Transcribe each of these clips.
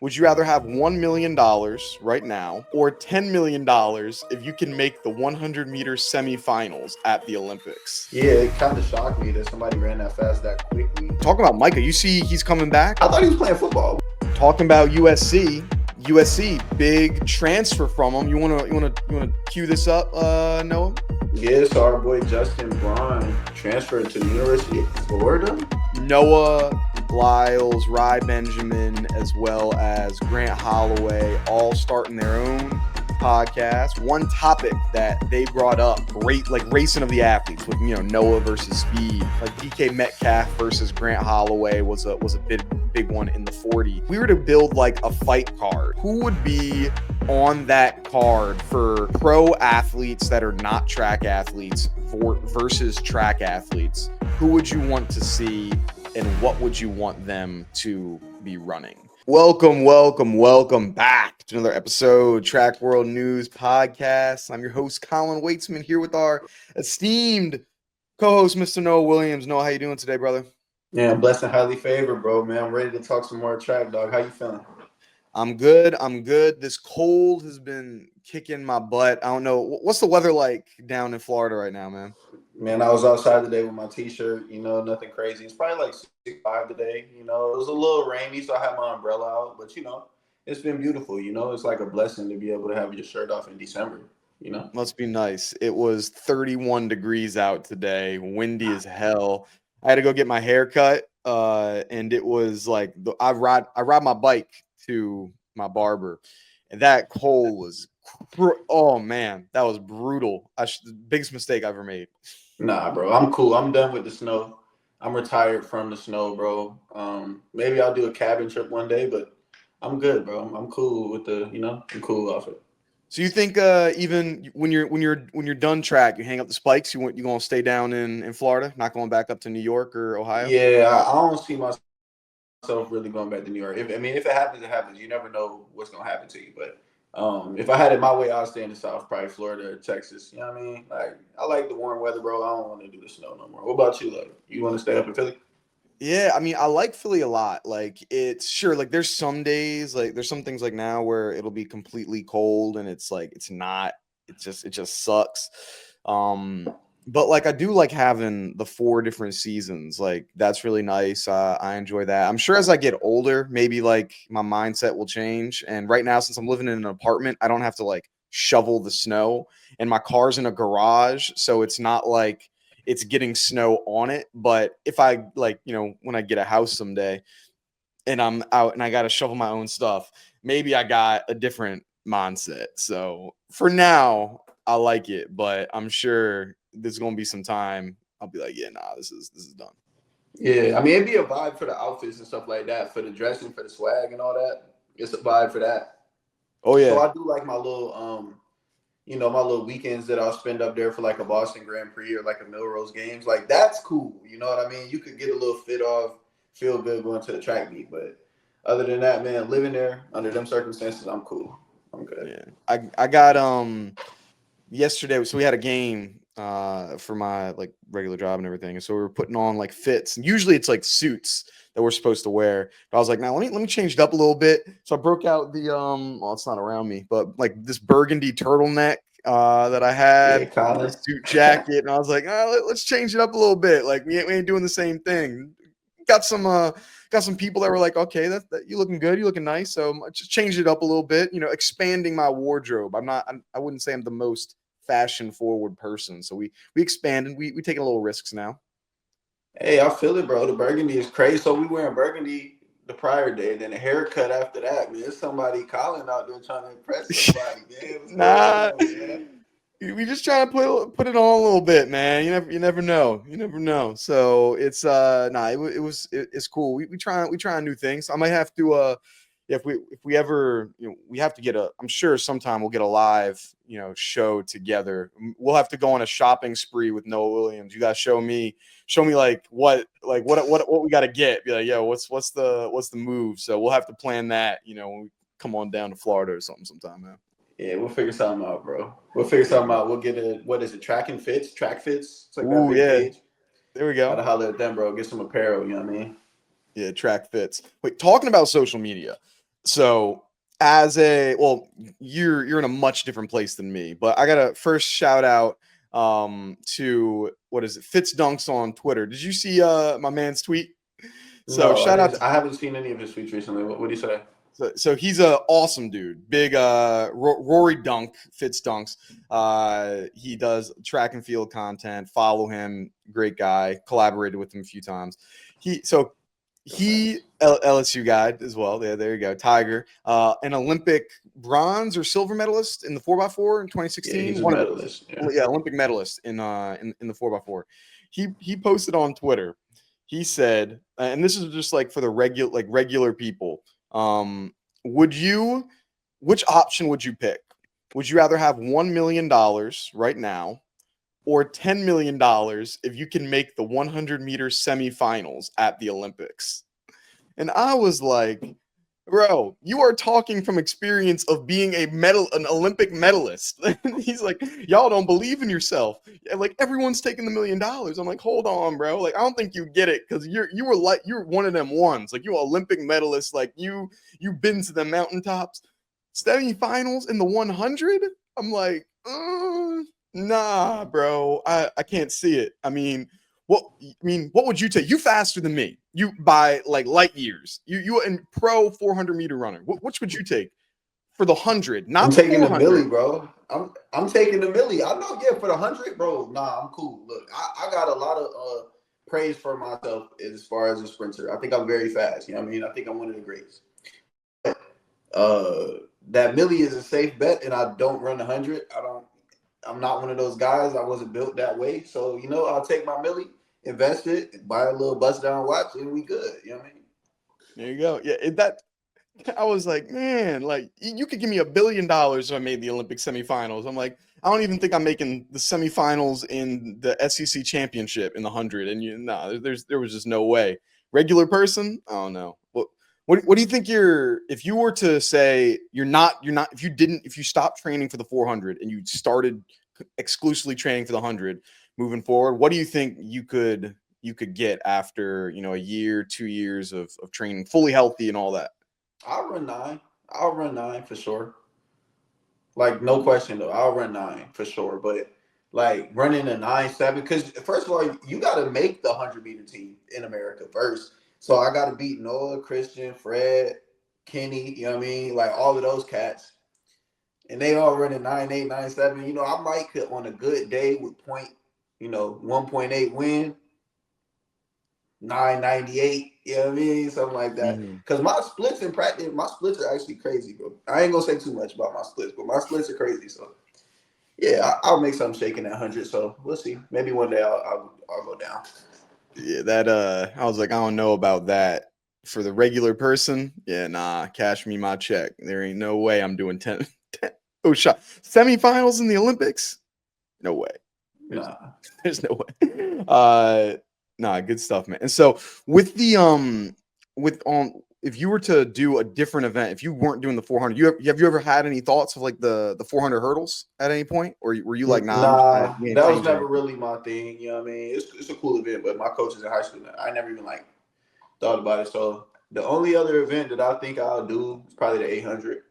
Would you rather have $1 million right now or $10 million if you can make the 100-meter semifinals at the Olympics? Yeah, it kind of shocked me that somebody ran that fast that quickly. Talking about Micah, you see he's coming back? I thought he was playing football. Talking about USC, big transfer from him. You wanna cue this up, Noah? Yeah, so our boy Justin Braun transferred to the University of Florida. Noah Lyles, Rye Benjamin, as well as Grant Holloway, all starting their own podcast. One topic that they brought up, great, like racing of the athletes with Noah versus speed, like DK Metcalf versus Grant Holloway was a big one in the 40. If we were to build like a fight card, who would be on that card for pro athletes that are not track athletes versus track athletes? Who would you want to see, and what would you want them to be running? Welcome back to another episode Track World News Podcast. I'm your host, Colin Waitsman, here with our esteemed co-host, Mr. Noah Williams. Noah, how you doing today, brother? Yeah, I'm blessed and highly favored, bro, man. I'm ready to talk some more track, dog. How you feeling? I'm good. This cold has been kicking my butt. I don't know. What's the weather like down in Florida right now, man? Man, I was outside today with my t-shirt, nothing crazy. It's probably like 65 today. It was a little rainy, so I had my umbrella out. But, it's been beautiful. It's like a blessing to be able to have your shirt off in December. Must be nice. It was 31 degrees out today, windy as hell. I had to go get my hair cut, and it was like I ride my bike to my barber, and that cold was oh man, that was brutal. Biggest mistake I ever made. Nah, bro, I'm cool. I'm done with the snow. I'm retired from the snow, bro. Maybe I'll do a cabin trip one day, but I'm good, bro. I'm cool with I'm cool off it. So you think even when you're done track, you hang up the spikes, you gonna stay down in Florida, not going back up to New York or Ohio? Yeah, I don't see myself really going back to New York. If it happens, it happens. You never know what's gonna happen to you. But if I had it my way, I'll stay in the South, probably Florida or Texas. You know what I mean? Like, I like the warm weather, bro. I don't want to do the snow no more. What about you? Like, you want to stay up in Philly? Yeah, I mean, I like Philly a lot. Like, it's sure, like, there's some days, like, there's some things like now where it'll be completely cold and it's like, it's not, it just sucks. But like, I do like having the 4 different seasons. Like, that's really nice. I enjoy that. I'm sure as I get older, maybe like my mindset will change. And right now, since I'm living in an apartment, I don't have to like shovel the snow, and my car's in a garage. So it's not like, it's getting snow on it. But if I like, when I get a house someday and I'm out and I got to shovel my own stuff, maybe I got a different mindset. So for now, I like it, but I'm sure there's going to be some time I'll be like, yeah, nah, this is done. Yeah, I mean, it'd be a vibe for the outfits and stuff like that, for the dressing, for the swag and all that. It's a vibe for that. Oh yeah. So I do like my little my little weekends that I'll spend up there for like a Boston Grand Prix or like a Milrose Games. Like, that's cool. You know what I mean? You could get a little fit off, feel good going to the track meet. But other than that, man, living there under them circumstances, I'm cool. I'm good. Yeah. I got yesterday, so we had a game for my like regular job and everything, and so we were putting on like fits, and usually it's like suits that we're supposed to wear, but I was like, now let me change it up a little bit. So I broke out the well, it's not around me, but like this burgundy turtleneck that I had, Colin. a suit jacket, and I was like, let's change it up a little bit. Like, we ain't doing the same thing. Got some people that were like, okay, that you looking good, you looking nice, so I just changed it up a little bit, expanding my wardrobe. I wouldn't say I'm the most fashion forward person, so we expanded. We taking a little risks now. Hey, I feel it, bro. The burgundy is crazy. So we wearing burgundy the prior day, then a haircut after that. Man, there's somebody calling out there trying to impress somebody, man. Nah, man? We just trying to put it on a little bit, man. You never know. So it's it's cool. We trying new things. I might have to if we ever, we have to get I'm sure sometime we'll get a live, show together. We'll have to go on a shopping spree with Noah Williams. You guys show me like what we got to get. Be like, yo, what's the move? So we'll have to plan that, when we come on down to Florida or something sometime, man. Yeah, we'll figure something out, bro. We'll figure something out. We'll get what is it? Track fits. It's like that big page. There we go. Gotta holler at them, bro. Get some apparel, you know what I mean? Yeah, Track Fits. Wait, talking about social media, So you're in a much different place than me, but I gotta first shout out to what is it, Fitz Dunks on Twitter. Did you see my man's tweet? So No, I shout out didn't. to I haven't seen any of his tweets recently. What do you say? so he's a awesome dude. Big Rory Dunk, Fitz Dunks. He does track and field content. Follow him, great guy. Collaborated with him a few times. He LSU guy as well. There you go. Tiger, an Olympic bronze or silver medalist in the 4x4 in Yeah, 2016. he's a One of those. medalist. Yeah. Yeah, Olympic medalist in the 4x4. He posted on Twitter. He said, and this is just like for the regular people. Would you? Which option would you pick? Would you rather have $1 million right now, or $10 million if you can make the 100-meter semifinals at the Olympics? And I was like, bro, you are talking from experience of being an Olympic medalist. He's like, y'all don't believe in yourself. Like everyone's taking the $1 million. I'm like, hold on, bro. Like I don't think you get it because you're one of them ones. Like you Olympic medalist. Like you've been to the mountaintops, semifinals in the 100. I'm like, nah, bro. I can't see it. What would you take? You faster than me. You by like light years. You in pro 400-meter runner. Which would you take for the 100, I'm not the taking the 400? millie, bro. I'm taking the millie. I know, yeah, for the 100, bro. Nah, I'm cool. Look, I got a lot of praise for myself as far as a sprinter. I think I'm very fast. You know what I mean? I think I'm one of the greats. That millie is a safe bet, and I don't run 100. I'm not one of those guys. I wasn't built that way. So, I'll take my millie, invest it, buy a little bust down watch, and we good. You know what I mean? There you go. Yeah, that I was like, man, like you could give me $1 billion if I made the Olympic semifinals. I'm like, I don't even think I'm making the semifinals in the SEC championship in the 100. And there was just no way. Regular person, I don't know. What do you think if you were to say if you stopped training for the 400 and you started exclusively training for the 100 moving forward, what do you think you could get after, a year, 2 years of training fully healthy and all that? I'll run 9. I'll run 9 for sure. Like, no question, though. I'll run 9 for sure. But, like, running a 9.7, because, first of all, you got to make the 100-meter team in America first. So I got to beat Noah, Christian, Fred, Kenny, you know what I mean? Like, all of those cats. And they all running 9.8, 9.7. I might could, on a good day with 1.8 win, 998, you know what I mean? Something like that. Mm-hmm. Because my splits in practice, my splits are actually crazy, bro. I ain't gonna say too much about my splits, but my splits are crazy. So yeah, I'll make something shaking at 100. So we'll see. Maybe one day I'll go down. Yeah, that I was like, I don't know about that. For the regular person, yeah, nah, cash me my check. There ain't no way I'm doing 10 oh shot semifinals in the Olympics. No way. There's, Nah. there's no way. Nah, good stuff, man. And so with the if you were to do a different event, if you weren't doing the 400, have you ever had any thoughts of like the 400 hurdles at any point, or were you like, nah, Nah, we ain't that was changing never anything? really my thing. You know what I mean? It's a cool event, but my coaches in high school, I never even like thought about it. So the only other event that I think I'll do is probably the 800.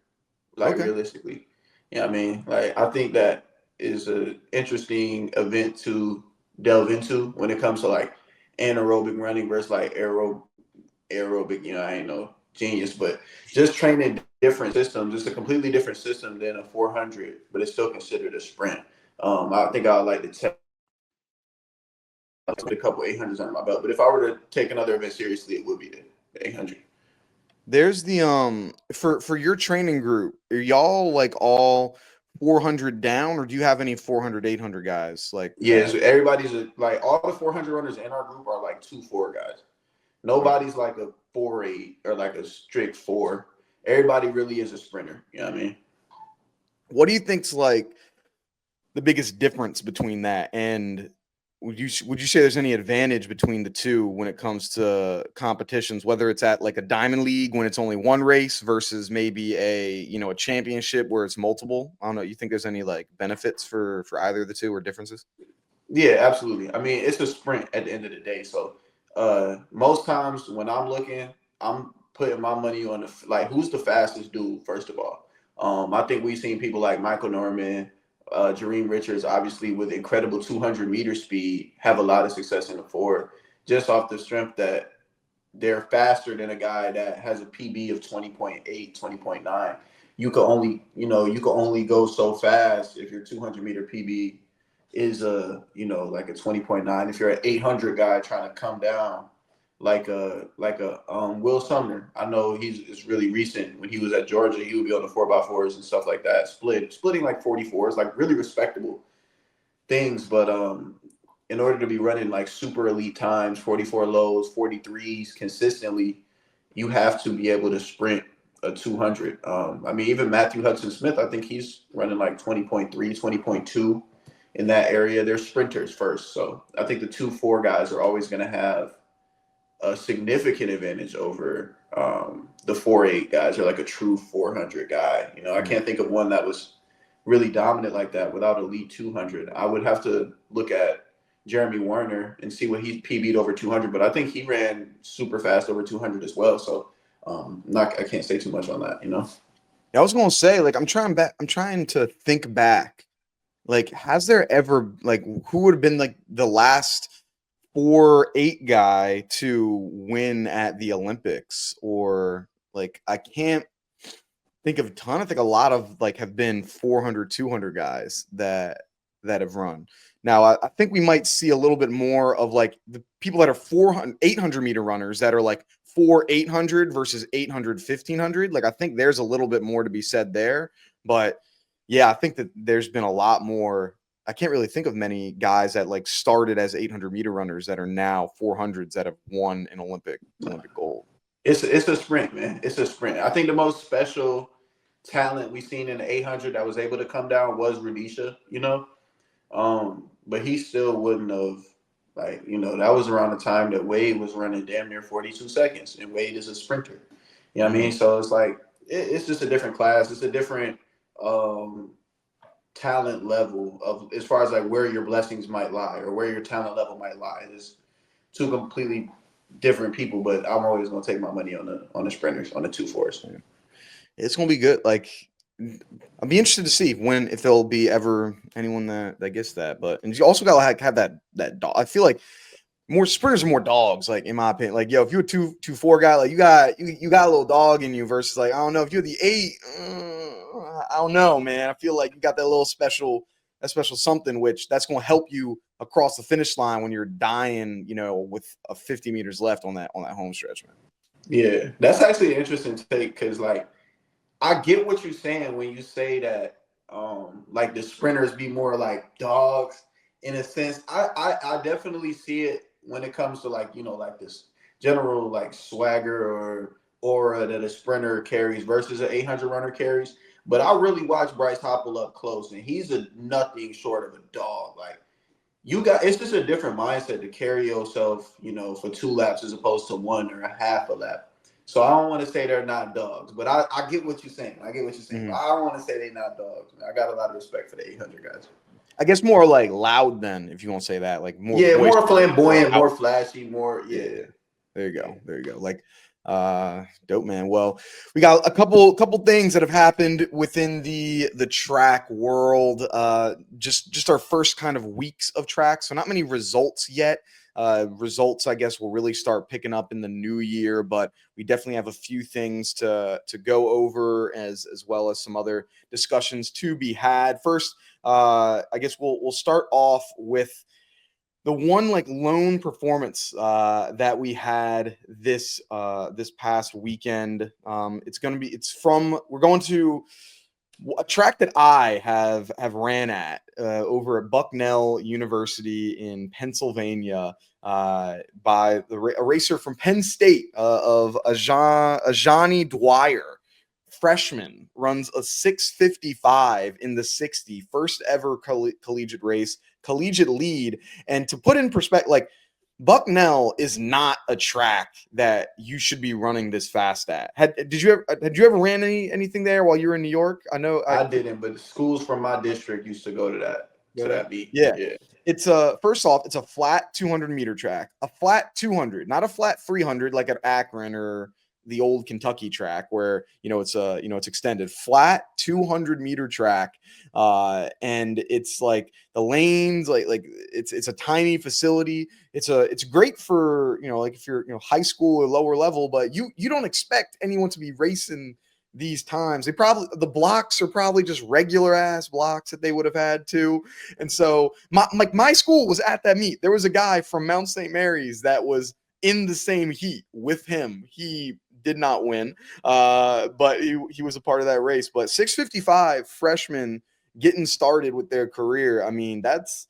Like, Okay. realistically, you know what I mean? Like, I think that is an interesting event to delve into when it comes to like anaerobic running versus like aerobic. I ain't no genius, but just training different systems. It's a completely different system than a 400, but it's still considered a sprint. I think I would like to put a couple 800s under my belt. But if I were to take another event seriously, it would be the 800. There's the for your training group, are y'all like all 400 down, or do you have any 400, 800 guys like Yeah, that? so everybody's like all the 400 runners in our group are like 2-4 guys. Okay. Nobody's like a 4.8 or like a strict 4. Everybody really is a sprinter. You know what I mean? What do you think's like the biggest difference between that, and would you say there's any advantage between the two when it comes to competitions, whether it's at like a diamond league when it's only one race versus maybe a championship where it's multiple? I don't know. You think there's any like benefits for either of the two or differences? Yeah, absolutely. I mean, it's a sprint at the end of the day. So most times when I'm looking, I'm putting my money on who's the fastest dude, first of all. I think we've seen people like Michael Norman, Jareem Richards, obviously with incredible 200-meter speed, have a lot of success in the 4, just off the strength that they're faster than a guy that has a PB of 20.8, 20.9. You can only go so fast if your 200-meter PB is like a 20.9. If you're an 800 guy trying to come down like a Will Sumner. I know it's really recent. When he was at Georgia, he would be on the 4x4s and stuff like that, splitting like 44s, like really respectable things. But in order to be running like super elite times, 44 lows, 43s consistently, you have to be able to sprint a 200. I mean, even Matthew Hudson Smith, I think he's running like 20.3, 20.2 in that area. They're sprinters first. So I think the 2-4 guys are always going to have a significant advantage over the 4.8 guys, or like a true 400 guy. I can't think of one that was really dominant like that without elite 200. I would have to look at Jeremy Warner and see what he PB'd over 200, but I think he ran super fast over 200 as well. So I can't say too much on that. I was gonna say, like, I'm trying to think back. Like, has there ever, like, who would have been like the last 4.8 guy to win at the Olympics? Or like, I can't think of a ton. I think a lot of like have been 400, 200 guys that have run. Now, I think we might see a little bit more of like the people that are 400, 800 meter runners that are like 800 versus 800, 1500. Like, I think there's a little bit more to be said there. But yeah, I think that there's been a lot more. I can't really think of many guys that like started as 800 meter runners that are now 400s that have won an Olympic gold. It's a sprint, man. It's a sprint. I think the most special talent we've seen in the 800 that was able to come down was Rudisha, but he still wouldn't have, that was around the time that Wade was running damn near 42 seconds, and Wade is a sprinter. You know what I mean? So it's like, it's just a different class. It's a different talent level of, as far as like where your blessings might lie or where your talent level might lie. It's two completely different people, but I'm always going to take my money on the sprinters, on the 2-4s. Yeah. It's going to be good. Like, I'll be interested to see if there'll be ever anyone that gets that. But, and you also got to have that dog. I feel like more sprinters are more dogs, like, in my opinion. Like, yo, if you're a 2-4 guy, like, you got a little dog in you, versus like, I don't know, if you're the 8, I don't know, man. I feel like you got that little special something, which that's going to help you across the finish line when you're dying, with 50 meters left on that home stretch, man. Yeah, that's actually an interesting take, because like, I get what you're saying when you say that like the sprinters be more like dogs in a sense. I definitely see it when it comes to like, like this general like swagger or aura that a sprinter carries versus an 800 runner carries. But I really watch Bryce Hoppel up close, and he's nothing short of a dog. Like, it's just a different mindset to carry yourself, for 2 laps as opposed to 1 or a half a lap. So I don't want to say they're not dogs, but I get what you're saying. Mm-hmm. But I don't want to say they're not dogs. I got a lot of respect for the 800 guys. I guess more like loud then, if you want to say that, like more. Yeah, more flamboyant, more flashy, more. Yeah. There you go. Like, dope, man. Well, we got a couple things that have happened within the track world. Just our first kind of weeks of track, so not many results yet. Results, I guess, will really start picking up in the new year, but we definitely have a few things to go over, as well as some other discussions to be had. First, I guess we'll start off with the one like lone performance that we had this past weekend. We're going to a track that I have ran at over at Bucknell University in Pennsylvania by a racer from Penn State of Ajani Dwyer. Freshman, runs a 6:55 in the 60, first ever collegiate race, collegiate lead. And to put in perspective, like, Bucknell is not a track that you should be running this fast at. Had you ever ran anything there while you were in New York? I know I didn't, but schools from my district used to go to that meet. Yeah. It's first off, it's a flat 200 meter track, a flat 200, not a flat 300 like at Akron or the old Kentucky track where, it's extended flat 200-meter track. And it's like the lanes, like it's a tiny facility. It's great for, like if you're, high school or lower level, but you don't expect anyone to be racing these times. The blocks are probably just regular ass blocks that they would have had to. And so my school was at that meet. There was a guy from Mount St. Mary's that was in the same heat with him. He did not win, but he was a part of that race. But 6:55 freshmen getting started with their career. I mean, that's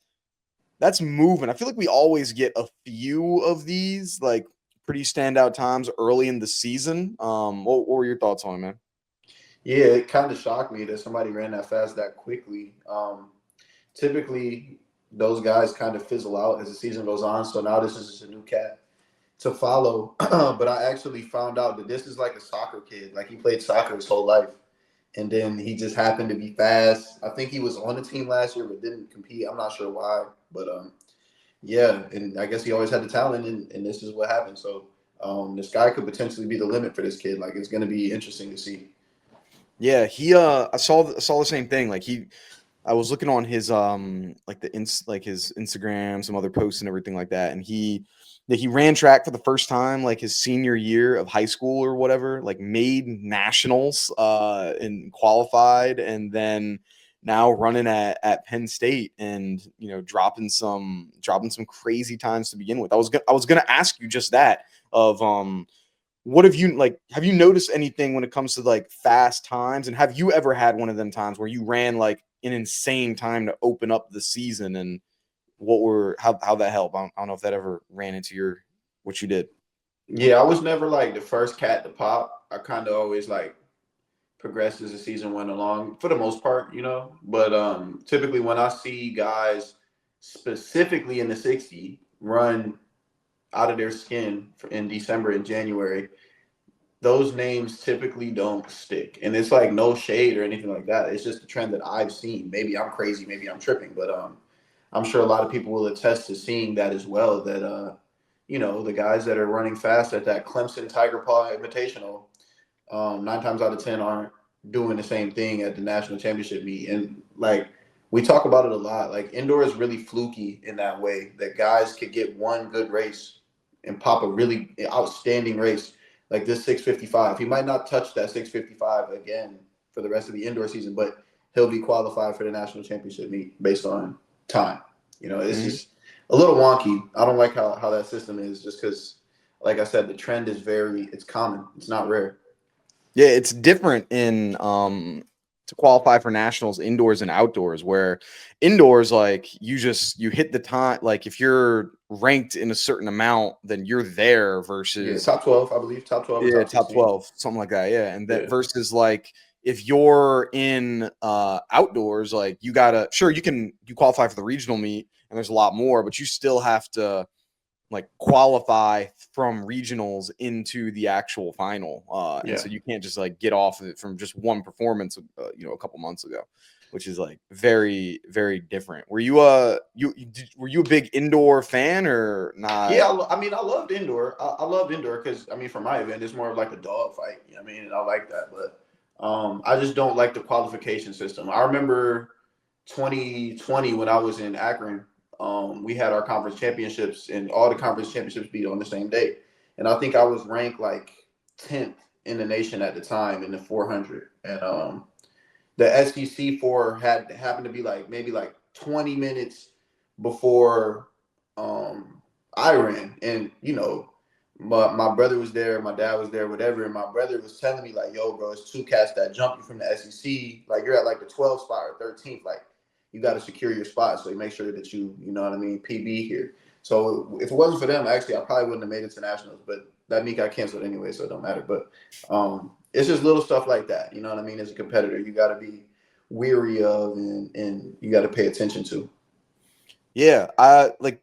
moving. I feel like we always get a few of these like pretty standout times early in the season. What were your thoughts on it, man? Yeah, it kind of shocked me that somebody ran that fast that quickly. Typically, those guys kind of fizzle out as the season goes on. So now this is just a new cat to follow. But I actually found out that this is like a soccer kid. Like he played soccer his whole life. And then he just happened to be fast. I think he was on the team last year, but didn't compete. I'm not sure why. But yeah, and I guess he always had the talent, and this is what happened. So this guy could potentially be the limit for this kid. Like it's going to be interesting to see. Yeah, I saw the same thing. Like I was looking on his his Instagram, some other posts and everything like that, and he ran track for the first time like his senior year of high school or whatever, like made nationals and qualified, and then now running at Penn State and dropping some crazy times to begin with. I was gonna ask you just that of what have you noticed anything when it comes to like fast times, and have you ever had one of them times where you ran like an insane time to open up the season, and how that helped? I don't know if that ever ran into what you did. Yeah, I was never like the first cat to pop. I kind of always like progressed as the season went along for the most part, But typically when I see guys specifically in the 60 run out of their skin in December and January, those names typically don't stick. And it's like no shade or anything like that. It's just a trend that I've seen. Maybe I'm crazy, maybe I'm tripping, but I'm sure a lot of people will attest to seeing that as well, that the guys that are running fast at that Clemson Tiger Paw Invitational, 9 times out of 10 aren't doing the same thing at the national championship meet. And like we talk about it a lot, like indoor is really fluky in that way, that guys could get one good race and pop a really outstanding race like this 6:55. He might not touch that 6:55 again for the rest of the indoor season, but he'll be qualified for the national championship meet based on time. It's just a little wonky. I don't like how that system is, just because, like I said, the trend is it's common. It's not rare. Yeah, it's different in to qualify for nationals indoors and outdoors, where indoors, like you hit the time, like if you're ranked in a certain amount, then you're there versus top 12, I believe, top 12 or top 16. top 12, something like that. Yeah. And that versus like if you're in outdoors, like you qualify for the regional meet and there's a lot more, but you still have to like qualify from regionals into the actual final. And so you can't just like get off of it from just one performance, a couple months ago, which is like very, very different. Were you were you a big indoor fan or not? Yeah, I mean, I loved indoor. I loved indoor because, I mean, for my event, it's more of like a dog fight. I mean, and I like that. But I just don't like the qualification system. I remember 2020 when I was in Akron, we had our conference championships, and all the conference championships beat on the same day. And I think I was ranked like 10th in the nation at the time in the 400. And the SEC 4 happened to be like maybe like 20 minutes before I ran. And my brother was there, my dad was there, whatever, and my brother was telling me like, yo, bro, it's 2 cats that jump you from the SEC. Like you're at like the 12th spot or 13th. Like you got to secure your spot, so you make sure that you know what I mean, PB here. So if it wasn't for them, actually, I probably wouldn't have made it to nationals. But that meet got canceled anyway, so it don't matter. But it's just little stuff like that. You know what I mean? As a competitor, you got to be weary of, and you got to pay attention to. Yeah,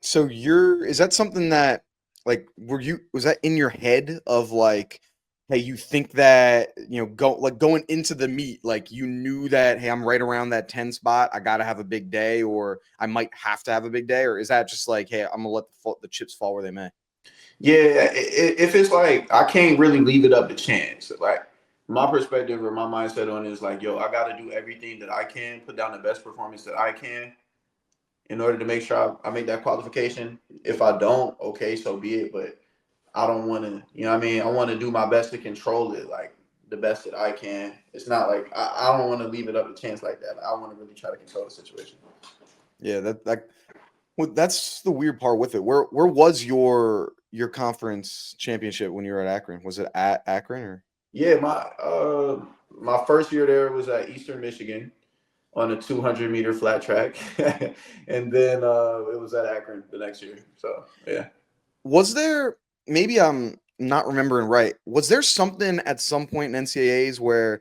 so is that something that like was that in your head of like, hey, you think that going into the meet, like you knew that, hey, I'm right around that 10 spot, I gotta have a big day, or I might have to have a big day, or is that just like, hey, I'm gonna let the chips fall where they may? Yeah, if it's like I can't really leave it up to chance. Like my perspective or my mindset on it is like, yo, I got to do everything that I can, put down the best performance that I can in order to make sure I make that qualification. If I don't, okay, so be it. But I don't want to, you know what I mean? I want to do my best to control it, like the best that I can. It's not like I don't want to leave it up to chance like that. I want to really try to control the situation. Yeah, well, that's the weird part with it. Where was your conference championship when you were at Akron? Was it at Akron or? Yeah, my first year there was at Eastern Michigan on a 200-meter flat track, and then it was at Akron the next year. So yeah. Was there, maybe I'm not remembering right? Was there something at some point in NCAAs where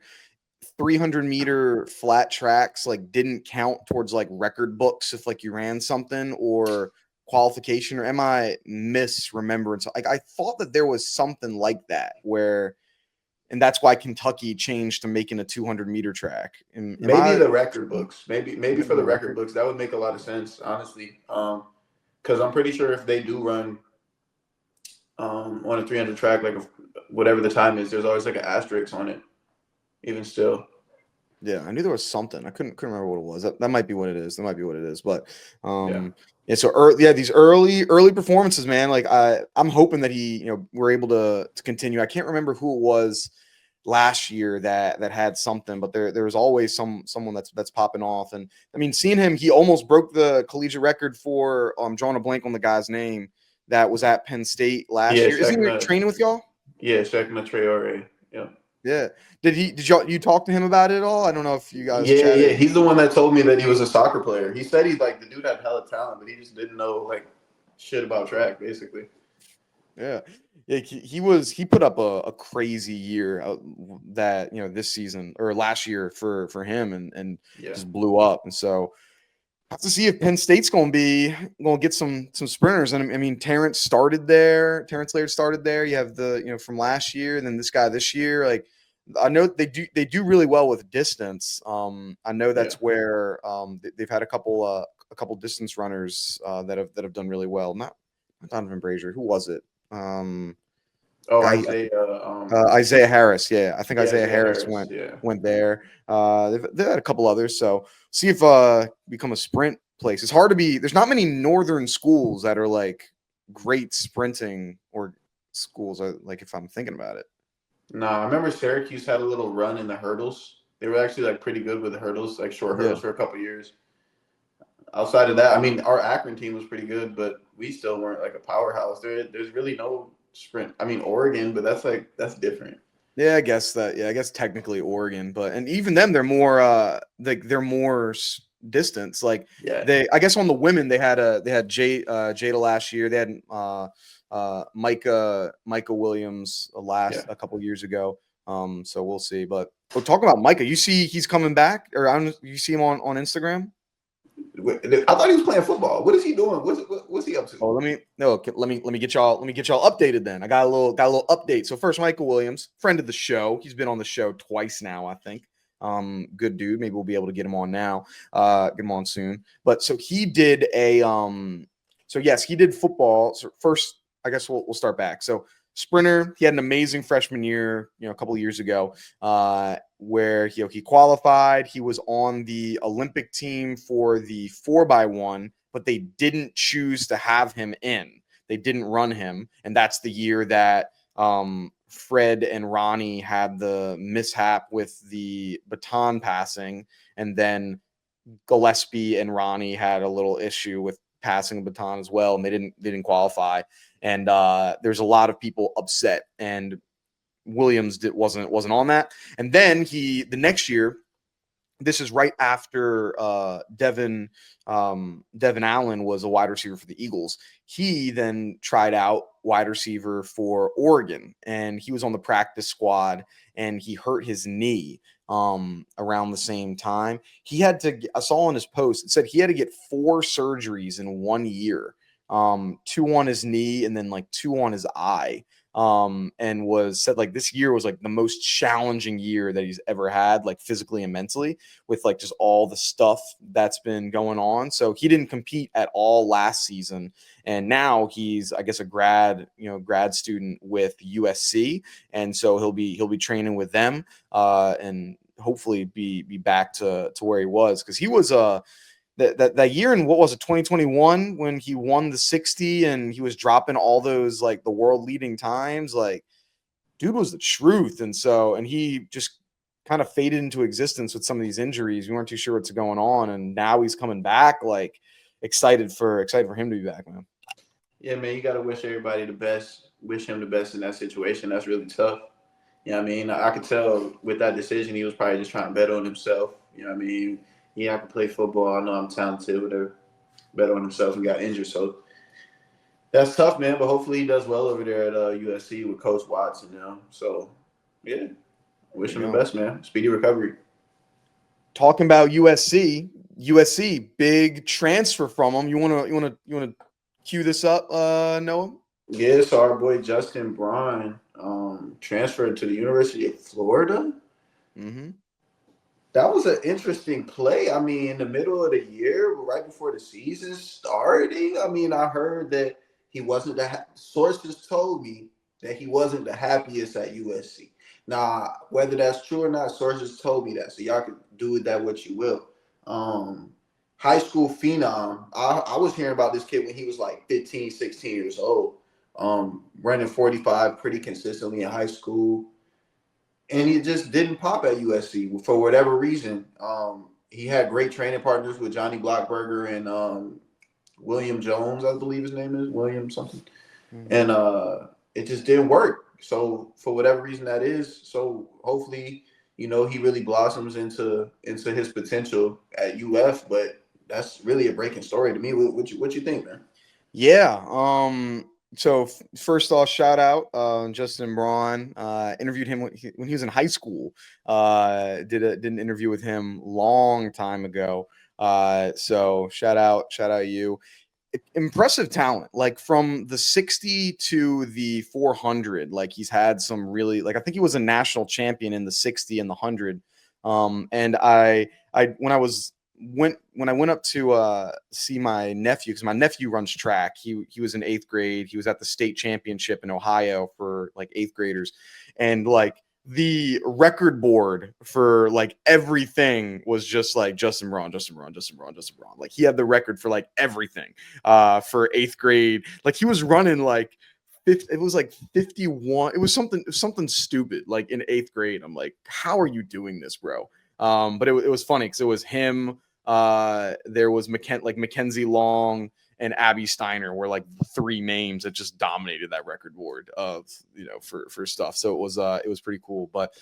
300-meter flat tracks like didn't count towards like record books if like you ran something or qualification, or am I misremembering? So like I thought that there was something like that where, and that's why Kentucky changed to making a 200-meter track. Am Maybe I the record books. Maybe maybe for the the record record? books, that would make a lot of sense, honestly. Because I'm pretty sure if they do run on a 300 track, like whatever the time is, there's always like an asterisk on it, even still. Yeah, I knew there was something. I couldn't remember what it was. That might be what it is. That might be what it is. But Yeah. yeah. So yeah, these early performances, man. Like I'm hoping that we're able to continue. I can't remember who it was last year that had something, but there was always someone that's popping off. And I mean, seeing him, he almost broke the collegiate record for drawing a blank on the guy's name that was at Penn State last Yeah, year. Isn't he training with y'all? Shekna Traore. Yeah. Yeah. Did you talk to him about it at all? I don't know if you guys Yeah. chatted. He's the one that told me that he was a soccer player. He said he's like the dude had hella talent, but he just didn't know like shit about track, basically. Yeah. Yeah, he put up a crazy year that this season or last year for him and Yeah. just blew up. And so have to see if Penn State's going to get some sprinters. And I mean, Terrence Laird started there. You have the from last year, and then this guy this year. Like I know they do really well with distance. I know Yeah. that's where they've had a couple distance runners that have done really well. Not Donovan Brazier. Who was it? Oh, Guy Isaiah. Isaiah Harris. Yeah, I think Yeah, Isaiah Isaiah Harris Harris. Yeah. went there. They've had a couple others. So see if become a sprint place. It's hard to be. There's not many northern schools that are like great sprinting or schools. Like if I'm thinking about it. Nah, I remember Syracuse had a little run in the hurdles. They were actually like pretty good with the hurdles, like short Yeah. hurdles for a couple years. Outside of that, I mean, our Akron team was pretty good, but we still weren't like a powerhouse. There's really no sprint. I mean, Oregon, but that's different. Yeah, I guess that. Yeah, I guess technically Oregon, but and even them, they're more distance. Like Yeah. I guess on the women, they had Jada last year. They had Micah Williams Yeah. a couple years ago. So we'll see. But we're talking about Micah. You see, he's coming back, or you see him on Instagram. I thought he was playing football. What is he doing? What's he up to? Oh, let me get y'all updated then. I got a little update. So first, Michael Williams, friend of the show. He's been on the show twice now, I think. Good dude. Maybe we'll be able to get him on now. Get him on soon. But so he did so yes, he did football. So first, I guess we'll start back. So sprinter, he had an amazing freshman year, a couple of years ago, where he qualified. He was on the Olympic team for the 4x1, but they didn't choose to have him in. They didn't run him, and that's the year that Fred and Ronnie had the mishap with the baton passing, and then Gillespie and Ronnie had a little issue with passing the baton as well, and they didn't qualify. And there's a lot of people upset, and Williams wasn't on that. And then the next year, this is right after Devin Allen was a wide receiver for the Eagles. He then tried out wide receiver for Oregon, and he was on the practice squad, and he hurt his knee around the same time. I saw on his post, it said he had to get 4 surgeries in 1 year, 2 on his knee and then like 2 on his eye. and was said like this year was like the most challenging year that he's ever had, like physically and mentally, with like just all the stuff that's been going on. So he didn't compete at all last season, and now he's, I guess, a grad student with USC, and so he'll be training with them, and hopefully be back to where he was, because he was that year in, what was it, 2021, when he won the 60 and he was dropping all those like the world leading times. Like, dude was the truth. And he just kind of faded into existence with some of these injuries. We weren't too sure what's going on, and now he's coming back. Like, excited for him to be back, man. Yeah, man, you got to wish everybody the best. Wish him the best in that situation. That's really tough. You know what I mean? I could tell with that decision, he was probably just trying to bet on himself. You know what I mean? Yeah, I can play football. I know I'm talented, whatever. Bet on himself and got injured. So that's tough, man. But hopefully he does well over there at USC with Coach Watson now. So, yeah, wish him the best, man. Speedy recovery. Talking about USC, big transfer from him. You wanna cue this up, Noah? Yeah, so our boy Justin Braun transferred to the University of Florida. Mm-hmm. That was an interesting play. I mean, in the middle of the year, right before the season starting, I mean, I heard that he wasn't sources told me that he wasn't the happiest at USC. Now, whether that's true or not, sources told me that. So y'all can do with that what you will. High school phenom. I was hearing about this kid when he was like 15, 16 years old. Running 45 pretty consistently in high school. And he just didn't pop at USC for whatever reason. He had great training partners with Johnny Blockberger and William Jones, I believe his name is William something, and it just didn't work. So for whatever reason that is, so hopefully he really blossoms into his potential at UF. But that's really a breaking story to me. What you think, man? Yeah. So first off, shout out Justin Braun. Interviewed him when he was in high school. Did an interview with him long time ago. So shout out you. Impressive talent, like from the 60 to the 400. Like, he's had some really, like, I think he was a national champion in the 60 and the 100. And when I went up to see my nephew, because my nephew runs track. He was in 8th grade. He was at the state championship in Ohio for like 8th graders, and like the record board for like everything was just like Justin Braun. Like, he had the record for like everything for 8th grade. Like, he was running like it was like 51. It was something stupid like in 8th grade. I'm like, how are you doing this, bro? But it was funny because it was him. There was Mackenzie Long and Abby Steiner were like 3 names that just dominated that record board of, for stuff. So it was pretty cool. But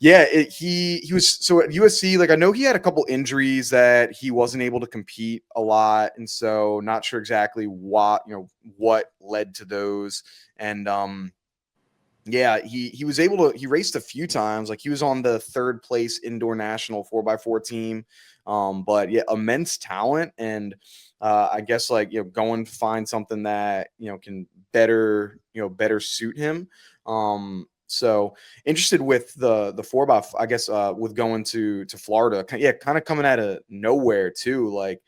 yeah, he was, so at USC, like, I know he had a couple injuries that he wasn't able to compete a lot, and so not sure exactly what led to those. And yeah, he was able to, he raced a few times. Like, he was on the 3rd place indoor national 4x4 team. But yeah, immense talent. And I guess, like, going to find something that, can better suit him. So interested with the 4x, I guess, with going to Florida. Yeah, kind of coming out of nowhere too. Like,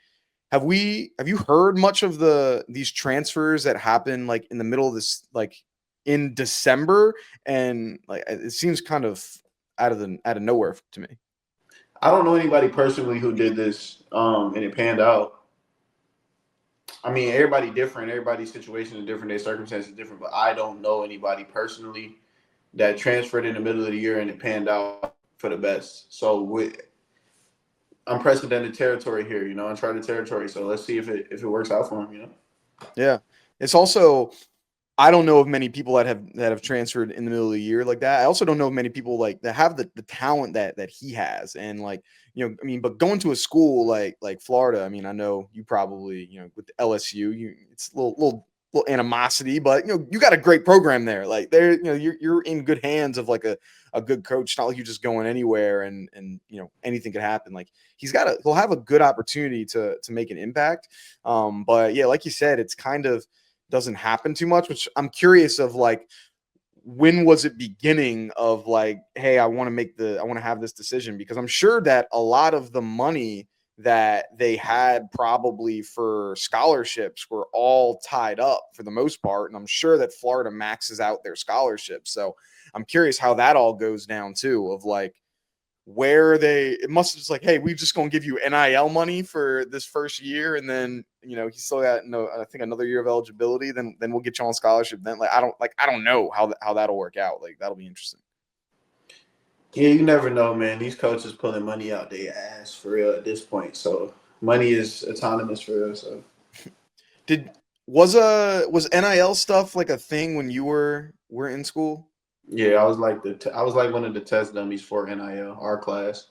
have you heard much of these transfers that happen like in the middle of this, like in December, and like it seems kind of out of nowhere to me. I don't know anybody personally who did this, and it panned out. I mean, everybody different. Everybody's situation is different. Their circumstances are different. But I don't know anybody personally that transferred in the middle of the year and it panned out for the best. So with unprecedented territory here, uncharted territory. So let's see if it works out for him. Yeah, it's also, I don't know of many people that have transferred in the middle of the year like that. I also don't know of many people like that have the talent that he has. And like, I mean, but going to a school like Florida, I mean, I know you probably, with LSU, it's a little animosity, but you got a great program there. Like, there, you're in good hands of like a good coach. It's not like you're just going anywhere and anything could happen. Like, he'll have a good opportunity to make an impact. But yeah, like you said, it's kind of doesn't happen too much, which I'm curious of, like, when was it beginning of like, hey, I want to have this decision? Because I'm sure that a lot of the money that they had probably for scholarships were all tied up for the most part. And I'm sure that Florida maxes out their scholarships. So I'm curious how that all goes down too, of like, where it must have just like, hey, we're just gonna give you NIL money for this first year, and then he's still got I think another year of eligibility. Then we'll get you on scholarship. Then I don't know how that'll work out. Like that'll be interesting. Yeah, you never know, man. These coaches pulling money out their ass for real at this point. So money is autonomous for real. So was NIL stuff like a thing when you were in school? yeah, I was like one of the test dummies for NIL, our class.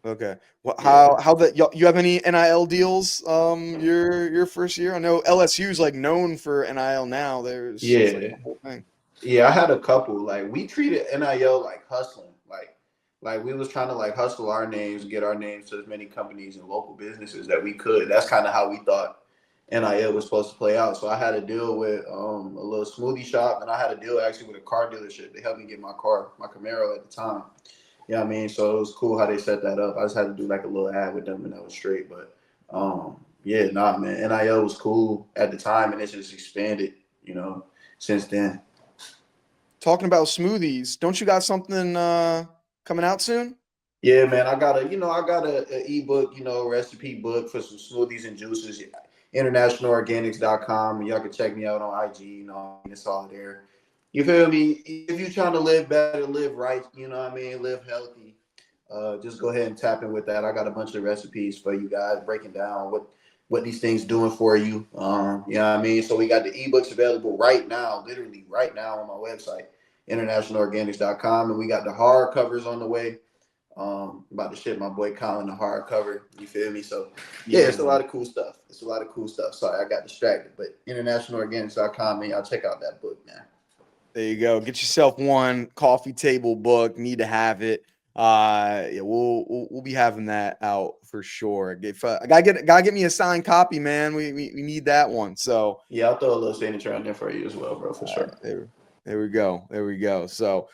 Okay. Well, how that you have any NIL deals your first year? I know LSU's like known for NIL now. It's like Yeah. a whole thing. Yeah, I had a couple. Like we treated NIL like hustling. Like we was trying to like hustle our names, get our names to as many companies and local businesses that we could. That's kind of how we thought NIL was supposed to play out. So I had a deal with a little smoothie shop, and I had a deal actually with a car dealership. They helped me get my Camaro at the time. You know what I mean? So it was cool how they set that up. I just had to do like a little ad with them, and that was straight. But yeah, nah, man, NIL was cool at the time, and it's just expanded, since then. Talking about smoothies, don't you got something coming out soon? Yeah, man, I got a ebook, recipe book for some smoothies and juices. Internationalorganics.com. Y'all can check me out on IG. It's all there. You feel me? If you're trying to live better, live right, live healthy, just go ahead and tap in with that. I got a bunch of recipes for you guys, breaking down what these things doing for you. You know what I mean? So we got the ebooks available right now, literally right now on my website, internationalorganics.com, and we got the hard covers on the way. About to ship my boy Colin the hardcover. You feel me? So yeah, it's a lot of cool stuff. Sorry, I got distracted. But internationalorganics.com, man, y'all check out that book, man. There you go. Get yourself one coffee table book. Need to have it. Yeah, we'll be having that out for sure. If I gotta get me a signed copy, man. We need that one. So yeah, I'll throw a little signature on there for you as well, bro, for sure. There we go. So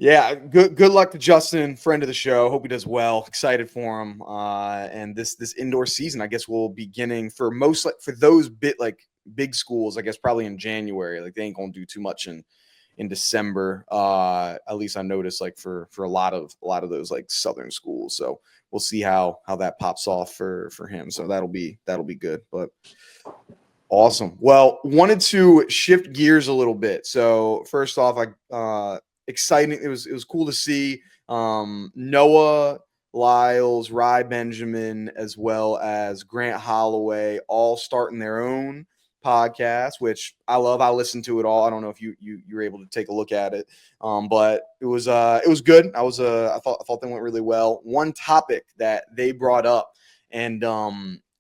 yeah, good luck to Justin, friend of the show. Hope he does well. Excited for him. And this indoor season, I guess, will beginning for those big schools. I guess probably in January. Like they ain't gonna do too much in December. At least I noticed like for a lot of those like southern schools. So we'll see how that pops off for him. So that'll be good. But awesome. Well, wanted to shift gears a little bit. So first off, exciting. It was cool to see Noah Lyles, Rye Benjamin, as well as Grant Holloway all starting their own podcast, which I love. I listened to it all. I don't know if you were able to take a look at it, but it was good. I thought they went really well. One topic that they brought up, and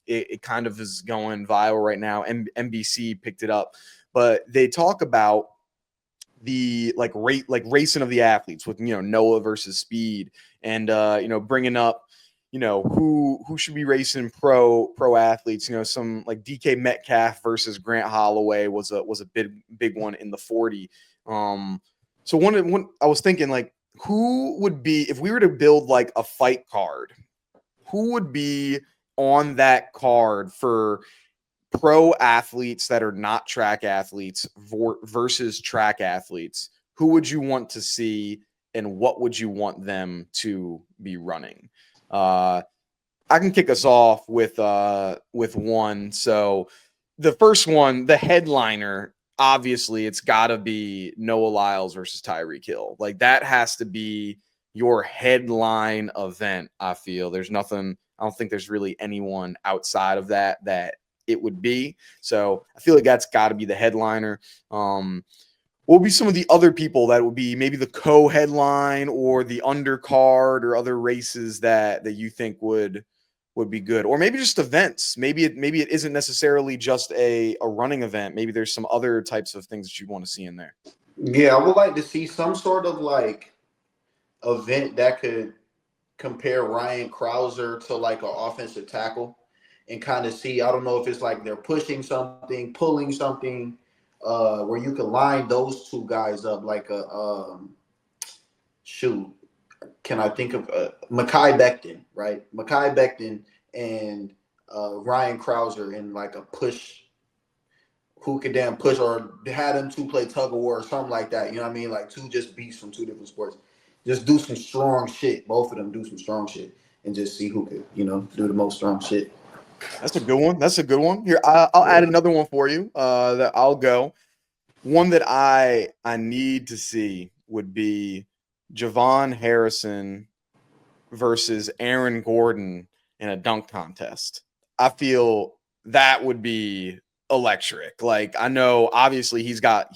it kind of is going viral right now. NBC picked it up, but they talk about the racing of the athletes with Noah versus speed, and bringing up who should be racing pro athletes. Some like DK Metcalf versus Grant Holloway was a big one in the 40. So one I was thinking, like, who would be, if we were to build like a fight card, who would be on that card for pro athletes that are not track athletes versus track athletes? Who would you want to see, and what would you want them to be running? I can kick us off with one. So the first one, the headliner, obviously it's got to be Noah Lyles versus Tyreek Hill. Like that has to be your headline event. I feel there's nothing. I don't think there's really anyone outside of that it would be. So I feel like that's got to be the headliner. What would be some of the other people that would be maybe the co-headline or the undercard or other races that you think would be good? Or maybe just events. Maybe it isn't necessarily just a running event. Maybe there's some other types of things that you want to see in there. Yeah, I would like to see some sort of like event that could compare Ryan Krauser to like an offensive tackle, and kind of see, I don't know if it's like they're pushing something, pulling something, where you can line those two guys up like a shoot. Can I think of Mekhi Becton, right? Mekhi Becton and Ryan Krauser in like a push, who could damn push, or had them two play tug of war or something like that. You know what I mean? Like two just beasts from two different sports. Just do some strong shit. Both of them do some strong shit and just see who could, do the most strong shit. That's a good one. That's a good one. Here, I'll add another one for you. That I'll go. One that I need to see would be Javon Harrison versus Aaron Gordon in a dunk contest. I feel that would be electric. Like, I know obviously he's got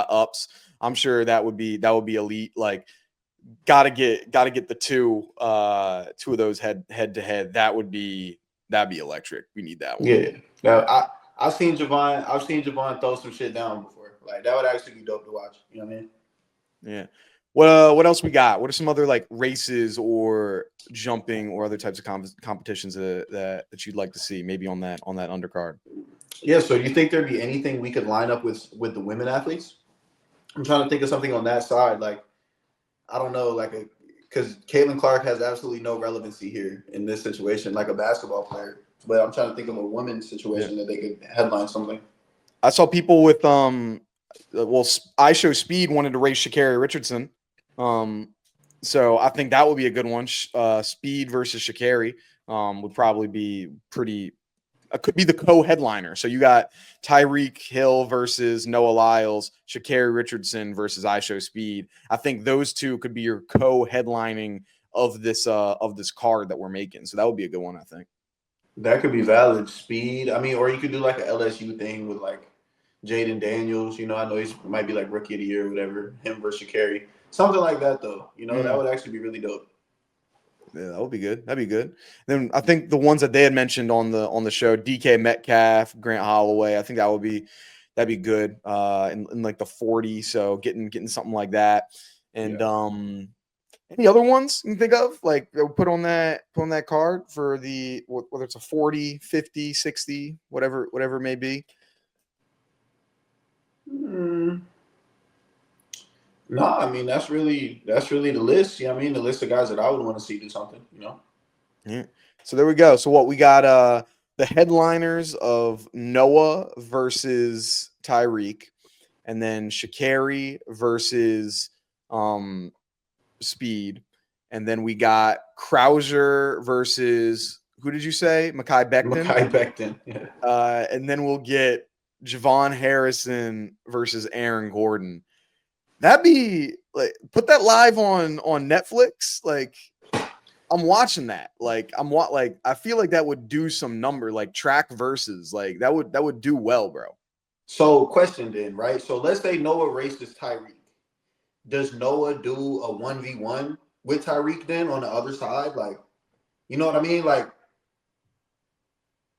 ups. I'm sure that would be elite. Like, gotta get the two of those head to head. That'd be electric. We need that one. Yeah. Now, I've seen Javon throw some shit down before. Like, that would actually be dope to watch. You know what I mean? Yeah. What else we got? What are some other like races or jumping or other types of competitions that you'd like to see maybe on that undercard? Yeah. So, do you think there'd be anything we could line up with the women athletes? I'm trying to think of something on that side. Like, I don't know, because Caitlin Clark has absolutely no relevancy here in this situation, like a basketball player. But I'm trying to think of a women's situation that they could headline something. I saw people with I Show Speed wanted to race Sha'Carri Richardson. So I think that would be a good one. Speed versus Sha'Carri would probably be pretty. Could be the co-headliner. So you got Tyreek Hill versus Noah Lyles, Sha'Carri Richardson versus I Show Speed. I think those two could be your co-headlining of this card that we're making. So that would be a good one, I think. That could be valid. Speed. I mean, or you could do like an LSU thing with like Jaden Daniels. I know he might be like rookie of the year or whatever. Him versus Sha'Carri. Something like that, though. That would actually be really dope. Yeah, that would be good. That'd be good. Then I think the ones that they had mentioned on the show, DK Metcalf, Grant Holloway, I think that'd be good. In like the 40. So getting something like that. And any other ones you can think of, like put on that card for the whether it's a 40, 50, 60, whatever it may be. No, I mean that's really the list. The list of guys that I would want to see do something. Yeah. So there we go. So what we got? The headliners of Noah versus Tyreek, and then Sha'Carri versus Speed, and then we got Krauser versus who did you say? Mekhi Becton. Mekhi Becton. Yeah. And then we'll get Javon Harrison versus Aaron Gordon. That'd be like, put that live on Netflix. Like, I'm watching that. Like, I feel like that would do some number, like track versus, like that would do well, bro. So, question then, right? So let's say Noah races Tyreek. Does Noah do a 1v1 with Tyreek then on the other side? Like, you know what I mean? Like,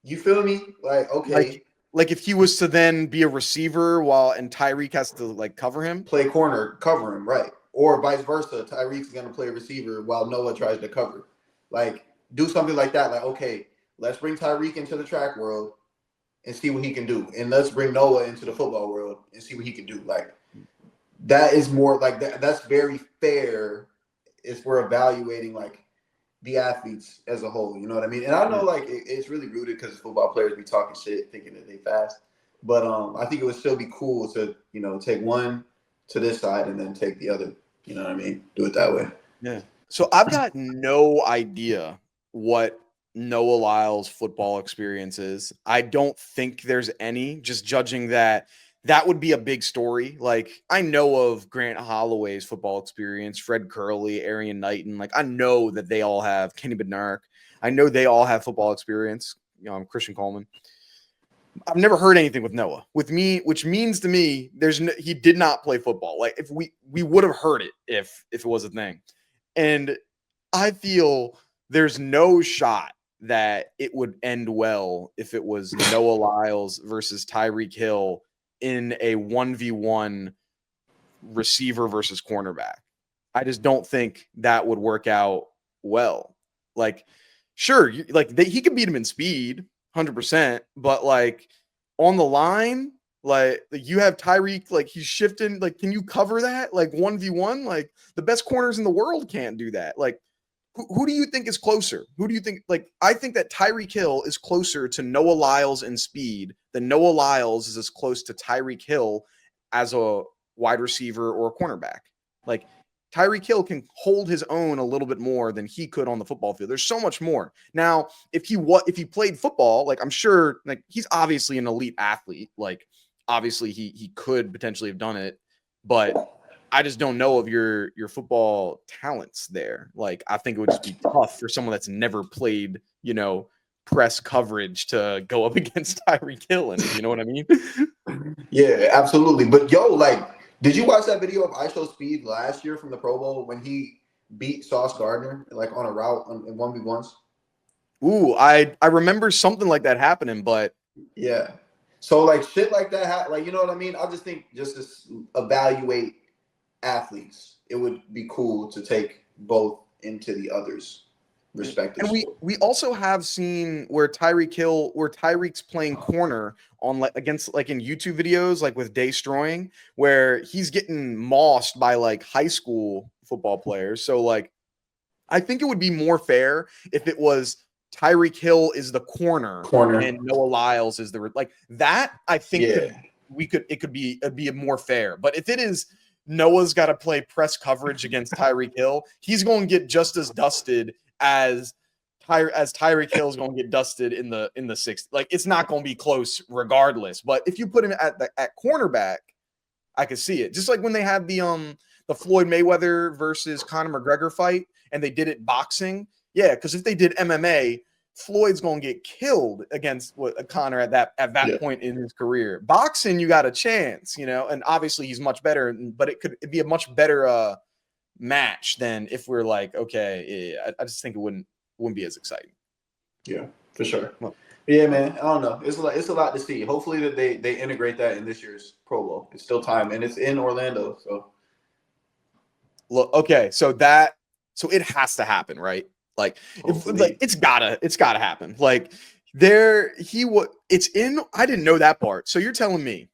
you feel me? Like, okay. Like if he was to then be a receiver and Tyreek has to like cover him, play corner, cover him, right? Or vice versa. Tyreek's gonna play receiver while Noah tries to cover. Like, do something like that. Like, okay, let's bring Tyreek into the track world and see what he can do, and let's bring Noah into the football world and see what he can do. Like, that is more like that. That's very fair if we're evaluating like the athletes as a whole. You know what I mean? And I know like it's really rooted because football players be talking shit, thinking that they fast. But I think it would still be cool to take one to this side and then take the other. You know what I mean? Do it that way. Yeah. So I've got no idea what Noah Lyles' football experience is. I don't think there's any. Just judging that would be a big story. Like, I know of Grant Holloway's football experience, Fred Curley, Arian Knighton. Like, I know that they all have Kenny Bednarik. I know they all have football experience. Christian Coleman. I've never heard anything with Noah. With me, which means to me, he did not play football. Like, if we would have heard it if it was a thing. And I feel there's no shot that it would end well if it was Noah Lyles versus Tyreek Hill in a 1v1 receiver versus cornerback. I just don't think that would work out well. Like, sure, he could beat him in speed, 100%, but like on the line, Like you have Tyreek, like he's shifting. Like, can you cover that? Like 1v1? Like the best corners in the world can't do that. Like, who do you think is closer? Who do you think? Like, I think that Tyreek Hill is closer to Noah Lyles in speed than Noah Lyles is as close to Tyreek Hill as a wide receiver or a cornerback. Like, Tyreek Hill can hold his own a little bit more than he could on the football field. There's so much more. Now, if he played football, like I'm sure, like he's obviously an elite athlete. Like, obviously he could potentially have done it, but I just don't know of your football talents there. Like, I think it would just be tough for someone that's never played, press coverage to go up against Tyreek Hill. And you know what I mean? Yeah, absolutely. But like, did you watch that video of ISO Speed last year from the Pro Bowl when he beat Sauce Gardner like on a route in 1v1s? Ooh, I remember something like that happening, but yeah. So like shit like that, like, you know what I mean? I just think just to evaluate athletes, it would be cool to take both into the others respective. And we also have seen where Tyreek's playing corner on against like in YouTube videos, like with Destroying, where he's getting mossed by like high school football players. So like, I think it would be more fair if it was Tyreek Hill is the corner and Noah Lyles is the like that. I think it could be more fair. But if it is Noah's got to play press coverage against Tyreek Hill, he's going to get just as dusted as Tyreek Hill is going to get dusted in the sixth. Like, it's not going to be close regardless. But if you put him at cornerback, I could see it. Just like when they had the Floyd Mayweather versus Conor McGregor fight, and they did it boxing. Yeah, because if they did MMA, Floyd's going to get killed against Conor at that point in his career. Boxing, you got a chance, and obviously he's much better, but it'd be a much better match than if we're like, okay, yeah, I just think it wouldn't be as exciting. Yeah, for sure. Well, yeah, man. I don't know. It's a lot to see. Hopefully that they integrate that in this year's Pro Bowl. It's still time, and it's in Orlando. So look, okay, so it has to happen, right? Like, it's gotta happen. Like it's in. I didn't know that part. So you're telling me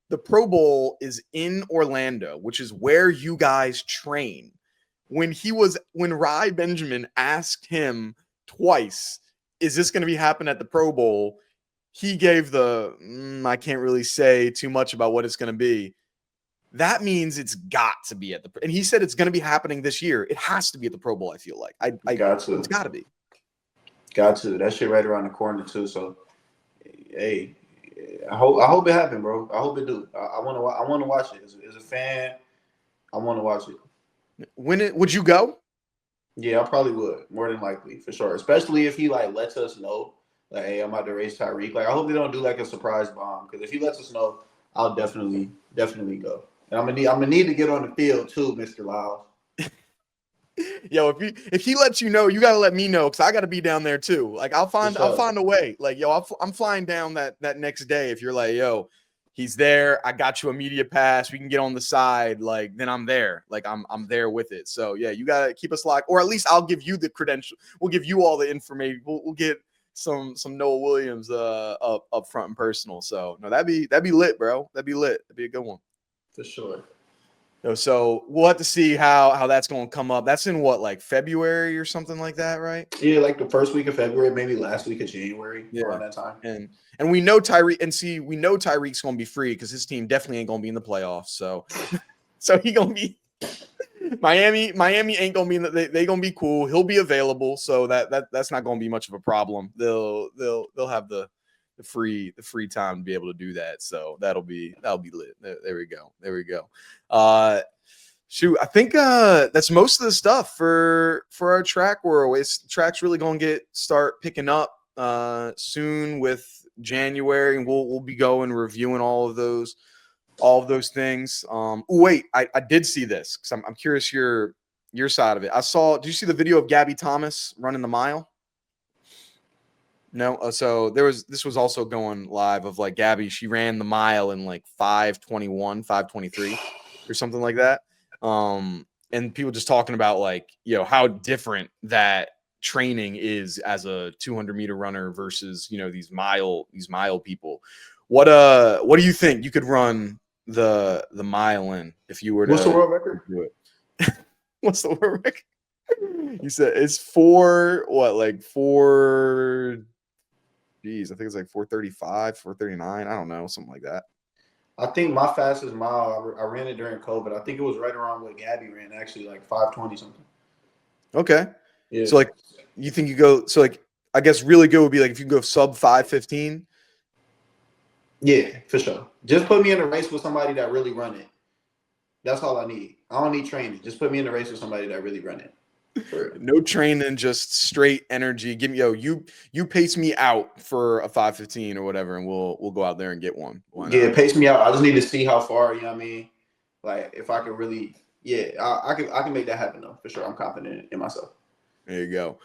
the Pro Bowl is in Orlando, which is where you guys train. When Rai Benjamin asked him twice, is this going to be happening at the Pro Bowl? He gave I can't really say too much about what it's going to be. That means it's got to be and he said it's going to be happening this year. It has to be at the Pro Bowl. I feel like it's got to be. Got to. That shit right around the corner too. So, hey, I hope it happens, bro. I hope it do. I want to watch it as a fan. I want to watch it. Would you go? Yeah, I probably would, more than likely, for sure. Especially if he like lets us know, like, hey, I'm about to race Tyreek. Like, I hope they don't do like a surprise bomb, because if he lets us know, I'll definitely go. And I'm gonna need to get on the field too, Mr. Lyles. Yo, if he lets you know, you gotta let me know, because I gotta be down there too. Like, I'll find a way. Like, yo, I'm flying down that next day. If you're like, yo, he's there, I got you a media pass, we can get on the side, like, then I'm there. Like, I'm there with it. So yeah, you gotta keep us locked, or at least I'll give you the credential. We'll give you all the information. We'll get some Noah Williams up front and personal. So no, that'd be lit, bro. That'd be lit. That'd be a good one. For sure. So we'll have to see how that's going to come up. That's in what, like February or something like that, right? Yeah, like the first week of February, maybe last week of January, around that time. And we know Tyreek's going to be free, because his team definitely ain't going to be in the playoffs. So he going to be Miami ain't going to be they going to be cool. He'll be available, so that's not going to be much of a problem. They'll have the free time to be able to do that. So that'll be lit. There we go. Shoot, I think that's most of the stuff for our track world. Track's really going to start picking up soon with January, and we'll be going reviewing all of those things. Wait, I did see this, because I'm curious your side of it. Did you see the video of Gabby Thomas running the mile? No, so this was also going live of like Gabby. She ran the mile in like 5:21, 5:23, or something like that. And people just talking about like, how different that training is as a 200-meter runner versus these mile people. What do you think you could run the mile in if you were to What's the world record? do it? What's the world record? You said it's 4 what, like 4, geez, I think it's like 4:35, 4:39. I don't know, something like that. I think my fastest mile, I ran it during COVID. I think it was right around what Gabby ran, actually, like 5:20 something. Okay. Yeah. So like you think you go, so like I guess really good would be like if you go sub 5:15. Yeah, for sure. Just put me in a race with somebody that really run it. That's all I need. I don't need training. Just put me in a race with somebody that really run it. For real. No training, just straight energy. Give me, you pace me out for a 5:15 or whatever, and we'll go out there and get one. Why Yeah, not? pace me out. I just need to see how far, you know what I mean? Like if I can really, yeah, I can make that happen though, for sure. I'm confident in myself. There you go.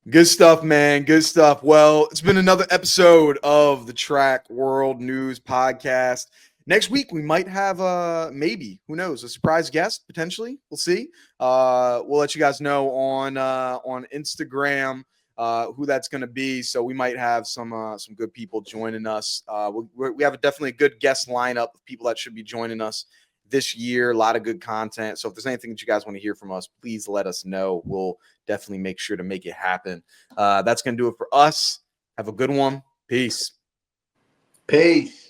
Good stuff, man. Good stuff. Well, it's been another episode of the Track World News Podcast. Next week we might have maybe, who knows, a surprise guest potentially. We'll see. We'll let you guys know on Instagram who that's going to be. So we might have some good people joining us. We have definitely a good guest lineup of people that should be joining us this year. A lot of good content. So if there's anything that you guys want to hear from us, please let us know. We'll definitely make sure to make it happen. That's going to do it for us. Have a good one. Peace. Peace.